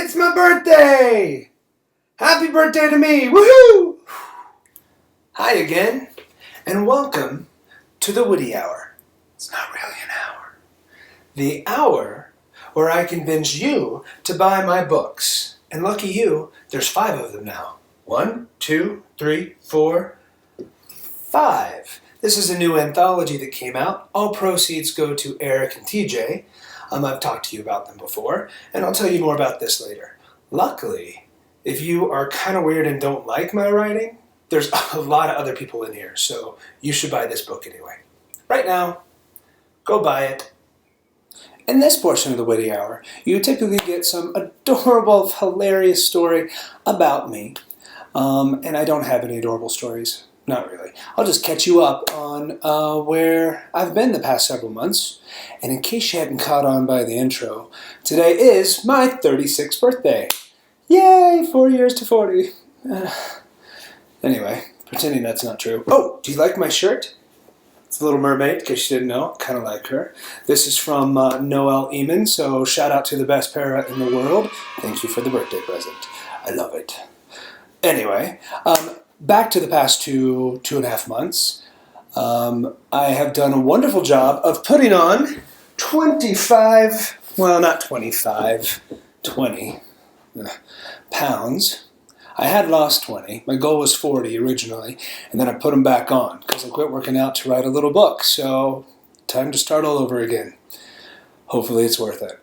It's my birthday! Happy birthday to me! Woohoo! Hi again, and welcome to the Witty Hour. It's not really an hour. The hour where I convince you to buy my books. And lucky you, there's 5 of them now. 1, 2, 3, 4, 5. This is a new anthology that came out. All proceeds go to Eric and TJ. I've talked to you about them before, and I'll tell you more about this later. Luckily, if you are kind of weird and don't like my writing, there's a lot of other people in here, so you should buy this book anyway. Right now, go buy it. In this portion of the Witty Hour, you typically get some adorable, hilarious story about me. And I don't have any adorable stories. Not really. I'll just catch you up on where I've been the past several months. And in case you hadn't caught on by the intro, today is my 36th birthday. Yay! 4 years to 40. Anyway, pretending that's not true. Oh, do you like my shirt? It's a Little Mermaid, in case you didn't know. Kind of like her. This is from Noelle Eamon, so shout out to the best para in the world. Thank you for the birthday present. I love it. Anyway, back to the past two and a half months. I have done a wonderful job of putting on 25, well, not 25, 20 pounds. I had lost 20. My goal was 40 originally, and then I put them back on because I quit working out to write a little book. So, time to start all over again. Hopefully it's worth it.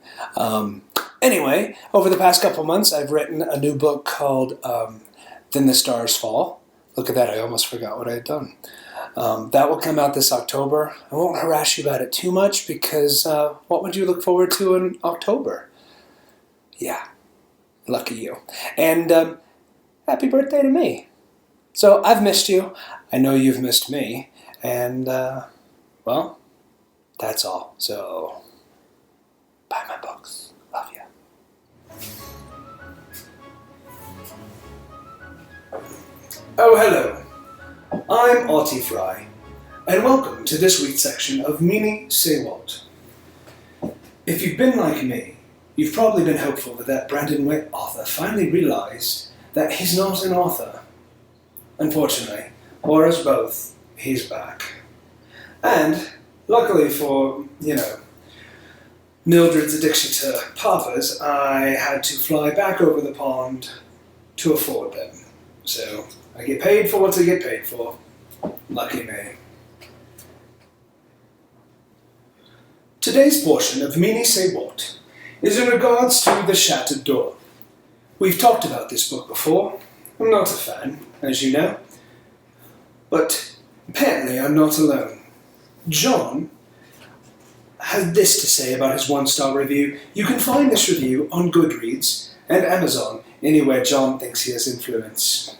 Anyway, over the past couple months, I've written a new book called Then the Stars Fall. Look at that, I almost forgot what I had done. That will come out this October. I won't harass you about it too much because what would you look forward to in October? Yeah, lucky you. And happy birthday to me. So I've missed you. I know you've missed me. And, well, that's all. So, buy my books. Love you. Oh, hello. I'm Artie Fry, and welcome to this week's section of Meanie Say What. If you've been like me, you've probably been hopeful that Brandon Witt author finally realized that he's not an author. Unfortunately, or us both, he's back. And, luckily for, Mildred's addiction to papas, I had to fly back over the pond to afford them. So, I get paid for what I get paid for. Lucky me. Today's portion of Meanie Say What is in regards to The Shattered Door. We've talked about this book before. I'm not a fan, as you know. But apparently I'm not alone. John has this to say about his 1-star review. You can find this review on Goodreads and Amazon, anywhere John thinks he has influence.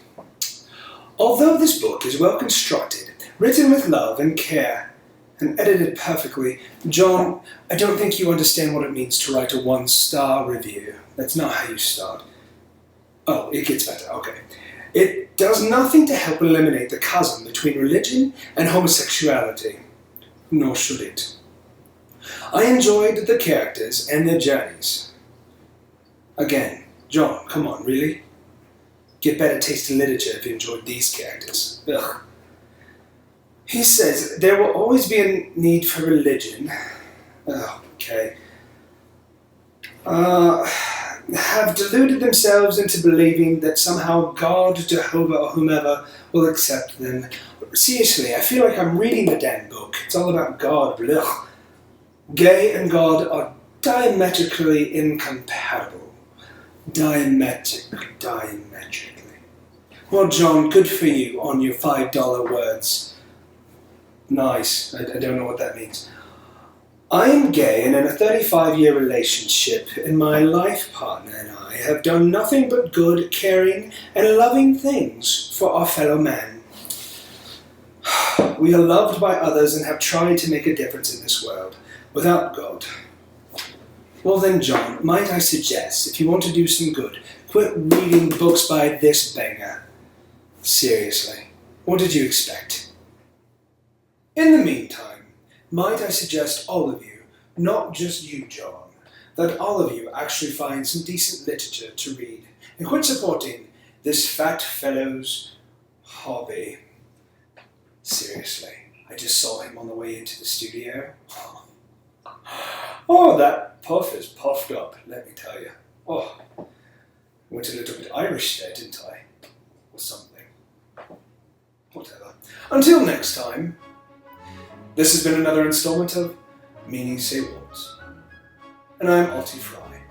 Although this book is well constructed, written with love and care, and edited perfectly, John, I don't think you understand what it means to write a 1-star review. That's not how you start. Oh, it gets better, okay. It does nothing to help eliminate the chasm between religion and homosexuality. Nor should it. I enjoyed the characters and their journeys. Again, John, come on, really? Get better taste in literature if you enjoyed these characters. Ugh. He says there will always be a need for religion. Oh, okay. Have deluded themselves into believing that somehow God, Jehovah, or whomever will accept them. Seriously, I feel like I'm reading the damn book. It's all about God. Ugh. Gay and God are diametrically incompatible. Diametrically. Well, John, good for you on your $5 words. Nice. I don't know what that means. I am gay and in a 35-year relationship, and my life partner and I have done nothing but good, caring, and loving things for our fellow man. We are loved by others and have tried to make a difference in this world, without God. Well then, John, might I suggest, if you want to do some good, quit reading books by this banger. Seriously, what did you expect? In the meantime, might I suggest all of you, not just you, John, that all of you actually find some decent literature to read and quit supporting this fat fellow's hobby. Seriously, I just saw him on the way into the studio. Oh, that puff is puffed up, let me tell you. Oh, went a little bit Irish there, didn't I? Or something. Whatever. Until next time, this has been another installment of Meaning Say Words. And I'm Alti Fry.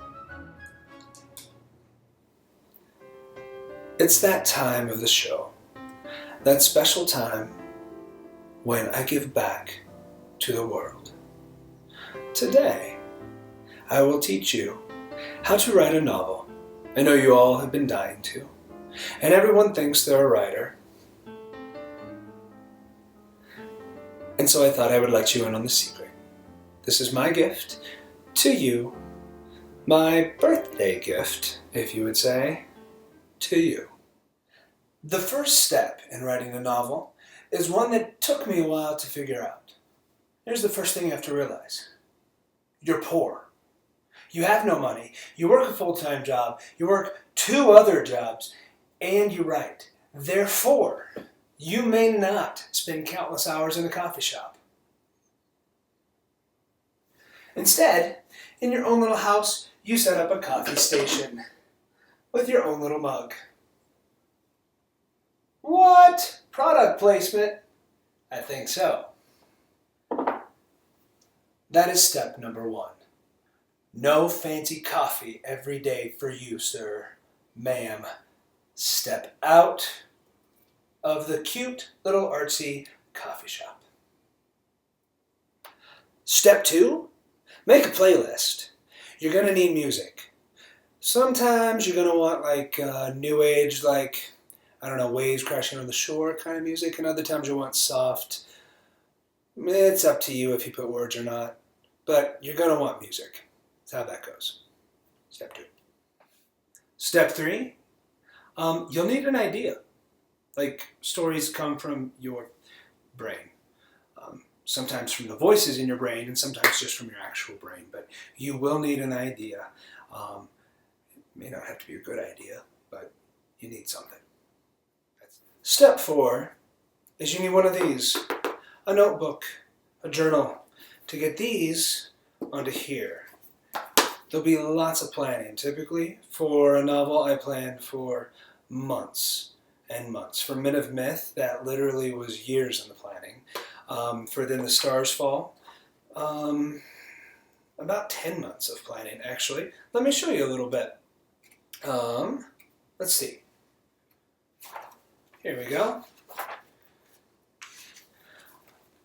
It's that time of the show, that special time when I give back to the world. Today, I will teach you how to write a novel. I know you all have been dying to, and everyone thinks they're a writer. And so I thought I would let you in on the secret. This is my gift to you, my birthday gift, if you would say, to you. The first step in writing a novel is one that took me a while to figure out. Here's the first thing you have to realize. You're poor. You have no money. You work a full-time job. You work 2 other jobs. And you write. Therefore, you may not spend countless hours in a coffee shop. Instead, in your own little house, you set up a coffee station with your own little mug. What? Product placement? I think so. That is step number 1. No fancy coffee every day for you, sir, ma'am. Step out of the cute little artsy coffee shop. Step 2, make a playlist. You're going to need music. Sometimes you're going to want like new age, like, I don't know, waves crashing on the shore kind of music, and other times you want soft. It's up to you if you put words or not, but you're going to want music. That's how that goes. Step 2. Step 3, you'll need an idea. Like, stories come from your brain. Sometimes from the voices in your brain, and sometimes just from your actual brain, but you will need an idea. It may not have to be a good idea, but you need something. Step 4 is you need one of these, a notebook, a journal, to get these onto here. There'll be lots of planning. Typically, for a novel, I planned for months and months. For Men of Myth, that literally was years in the planning. For Then the Stars Fall, about 10 months of planning, actually. Let me show you a little bit. Let's see. Here we go.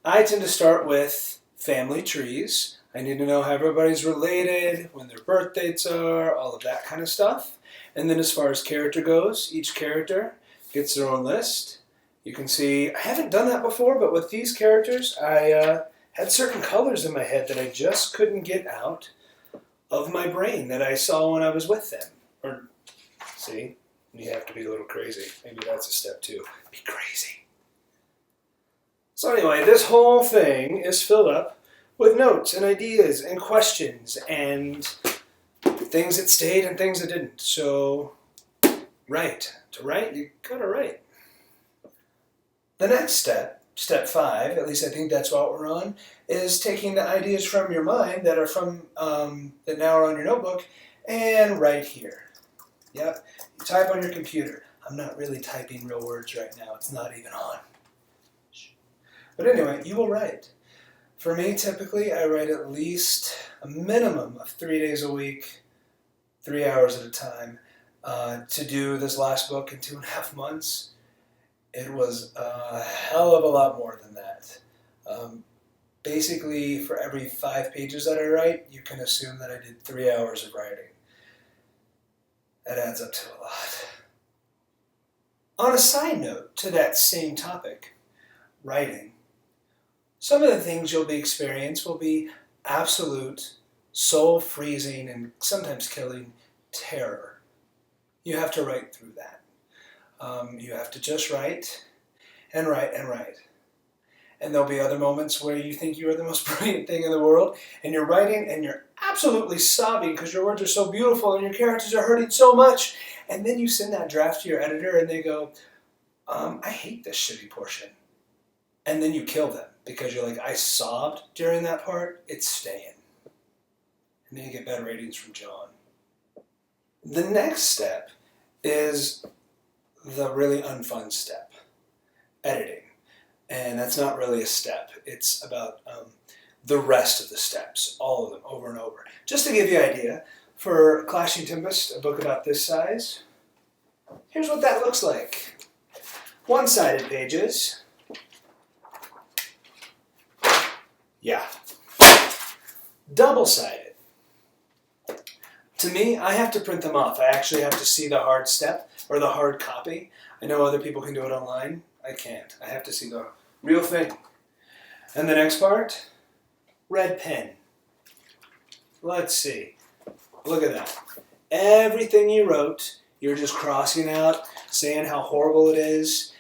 I tend to start with family trees. I need to know how everybody's related, when their birth dates are, all of that kind of stuff. And then as far as character goes, each character gets their own list. You can see, I haven't done that before, but with these characters, I had certain colors in my head that I just couldn't get out of my brain that I saw when I was with them. Or, see? You have to be a little crazy. Maybe that's a step 2. Be crazy. So anyway, this whole thing is filled up with notes and ideas and questions and things that stayed and things that didn't. So, write. To write, you gotta write. The next step, step 5, at least I think that's what we're on, is taking the ideas from your mind that are from, that now are on your notebook and right here. Yep, you type on your computer. I'm not really typing real words right now. It's not even on. But anyway, you will write. For me, typically, I write at least a minimum of 3 days a week, 3 hours at a time. To do this last book in 2.5 months, it was a hell of a lot more than that. Basically, for every 5 pages that I write, you can assume that I did 3 hours of writing. That adds up to a lot. On a side note to that same topic, writing, some of the things you'll be experiencing will be absolute, soul-freezing, and sometimes killing terror. You have to write through that. You have to just write and write and write. And there'll be other moments where you think you are the most brilliant thing in the world, and you're writing and you're absolutely sobbing because your words are so beautiful and your characters are hurting so much. And then you send that draft to your editor and they go, I hate this shitty portion. And then you kill them because you're like, I sobbed during that part, it's staying. And then you get better ratings from John. The next step is the really unfun step, editing. And that's not really a step. It's about the rest of the steps, all of them, over and over. Just to give you an idea, for Clashing Tempest, a book about this size, here's what that looks like. One-sided pages. Yeah. Double-sided. To me, I have to print them off. I actually have to see the hard step or the hard copy. I know other people can do it online. I can't. I have to see the real thing. And the next part, red pen. Let's see. Look at that. Everything you wrote, you're just crossing out, saying how horrible it is.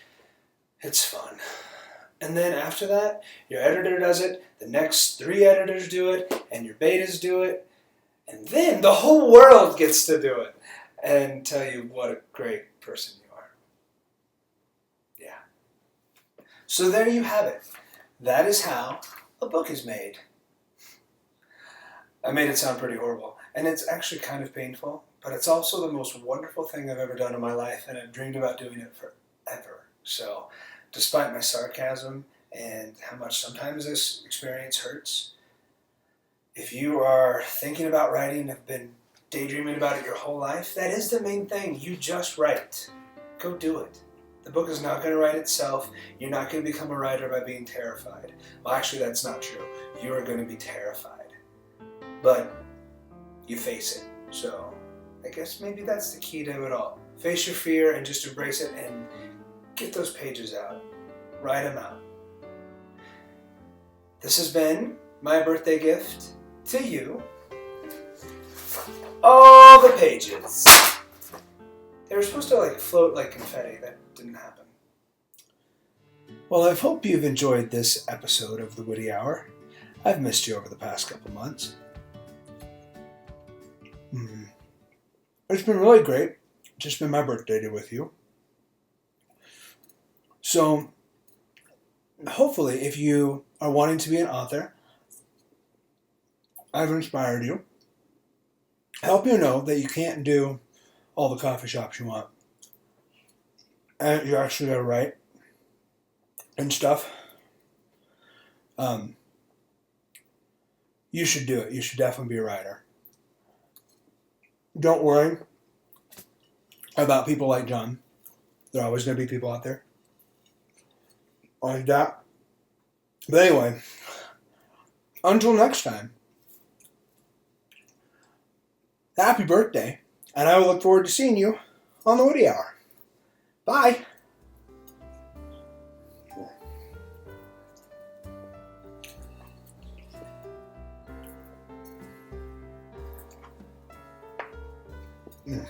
It's fun. And then after that, your editor does it, the next 3 editors do it, and your betas do it, and then the whole world gets to do it and tell you what a great person you are. Yeah. So there you have it. That is how a book is made. I made it sound pretty horrible, and it's actually kind of painful, but it's also the most wonderful thing I've ever done in my life, and I've dreamed about doing it forever. So, despite my sarcasm and how much sometimes this experience hurts, if you are thinking about writing, have been daydreaming about it your whole life, that is the main thing. You just write. Go do it. The book is not going to write itself. You're not going to become a writer by being terrified. Well, actually, that's not true. You are going to be terrified. But you face it. So I guess maybe that's the key to it all. Face your fear and just embrace it and get those pages out. Write them out. This has been my birthday gift to you. All the pages. They were supposed to float like confetti. That didn't happen. Well, I hope you've enjoyed this episode of the Witty Hour. I've missed you over the past couple months. It's been really great. Just been my birthday with you. So, hopefully, if you are wanting to be an author, I've inspired you. Help you know that you can't do all the coffee shops you want. And you actually got to write and stuff. You should do it. You should definitely be a writer. Don't worry about people like John. There are always going to be people out there like that. But anyway, until next time, happy birthday, and I will look forward to seeing you on the Witty Hour. Bye. Mm.